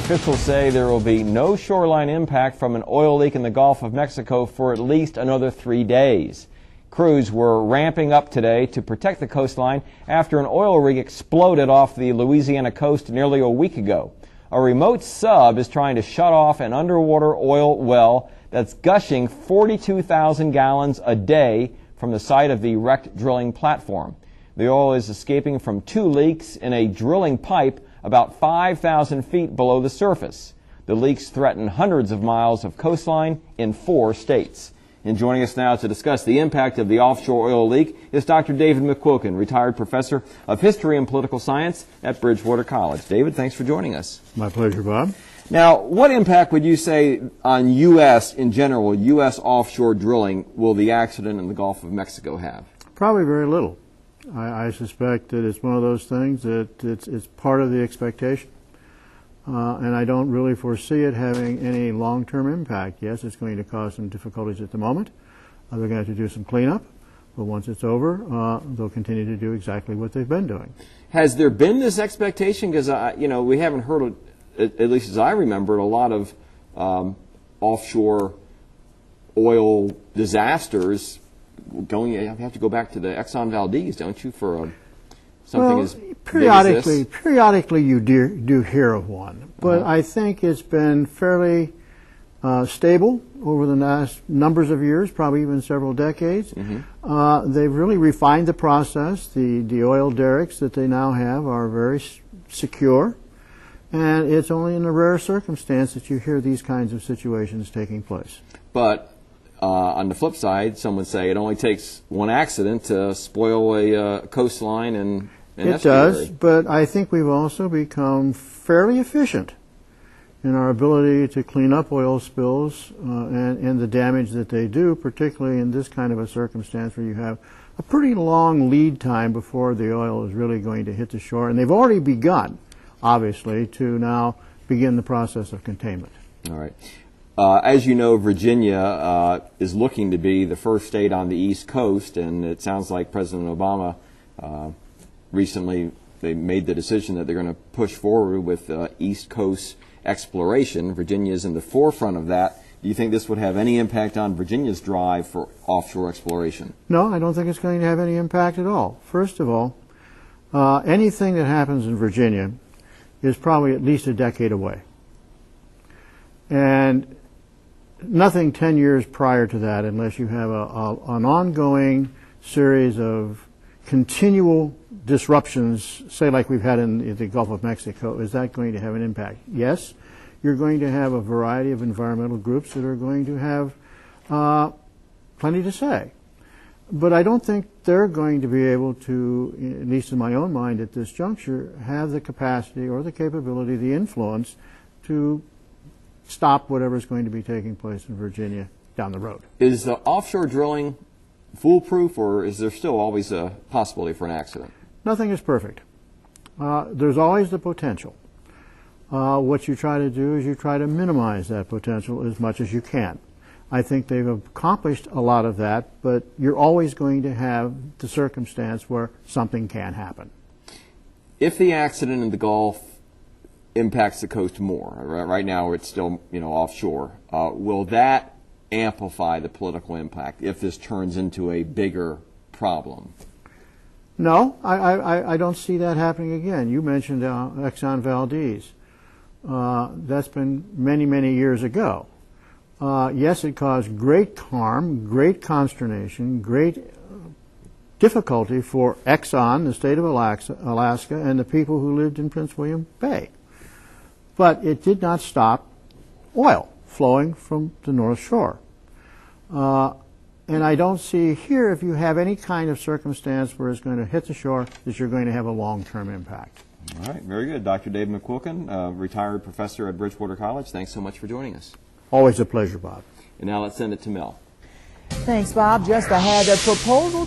Officials say there will be no shoreline impact from an oil leak in the Gulf of Mexico for at least another 3 days. Crews were ramping up today to protect the coastline after an oil rig exploded off the Louisiana coast nearly a week ago. A remote sub is trying to shut off an underwater oil well that's gushing 42,000 gallons a day from the site of the wrecked drilling platform. The oil is escaping from 2 leaks in a drilling pipe about 5,000 feet below the surface. The leaks threaten hundreds of miles of coastline in 4 states. And joining us now to discuss the impact of the offshore oil leak is Dr. David McQuilkin, retired professor of history and political science at Bridgewater College. David, thanks for joining us. My pleasure, Bob. Now, what impact would you say on U.S. in general, U.S. offshore drilling, will the accident in the Gulf of Mexico have? Probably very little. I suspect that it's one of those things that it's part of the expectation, and I don't really foresee it having any long-term impact. Yes, it's going to cause some difficulties at the moment. They're going to have to do some cleanup, but once it's over, they'll continue to do exactly what they've been doing. Has there been this expectation? Because we haven't heard, at least as I remember, a lot of offshore oil disasters. You have to go back to the Exxon Valdez, don't you, for something as big as this? Periodically you do hear of one, but I think it's been fairly stable over the last numbers of years, probably even several decades. They've really refined the process. The oil derricks that they now have are very secure, and it's only in a rare circumstance that you hear these kinds of situations taking place. But on the flip side, some would say it only takes one accident to spoil a coastline and it does, but I think we've also become fairly efficient in our ability to clean up oil spills and the damage that they do, particularly in this kind of a circumstance where you have a pretty long lead time before the oil is really going to hit the shore. And they've already begun, obviously, to now begin the process of containment. All right. As you know, Virginia is looking to be the first state on the East Coast, and it sounds like President Obama recently they made the decision that they're going to push forward with East Coast exploration. Virginia is in the forefront of that. Do you think this would have any impact on Virginia's drive for offshore exploration? No, I don't think it's going to have any impact at all. First of all, anything that happens in Virginia is probably at least a decade away. And nothing 10 years prior to that, unless you have an ongoing series of continual disruptions, say like we've had in the Gulf of Mexico, is that going to have an impact? Yes, you're going to have a variety of environmental groups that are going to have plenty to say. But I don't think they're going to be able to, at least in my own mind at this juncture, have the capacity or the capability, the influence to stop whatever's going to be taking place in Virginia down the road. Is the offshore drilling foolproof, or is there still always a possibility for an accident? Nothing is perfect. There's always the potential. What you try to do is you try to minimize that potential as much as you can. I think they've accomplished a lot of that, but you're always going to have the circumstance where something can happen. If the accident in the Gulf impacts the coast more, right now it's still offshore, will that amplify the political impact if this turns into a bigger problem? No, I don't see that happening again. You mentioned Exxon Valdez. That's been many, many years ago. Yes, it caused great harm, great consternation, great difficulty for Exxon, the state of Alaska, and the people who lived in Prince William Bay. But it did not stop oil flowing from the North Shore. And I don't see here, if you have any kind of circumstance where it's going to hit the shore, that you're going to have a long-term impact. All right, very good. Dr. Dave McQuilkin, retired professor at Bridgewater College, thanks so much for joining us. Always a pleasure, Bob. And now let's send it to Mel. Thanks, Bob. Just ahead, a proposal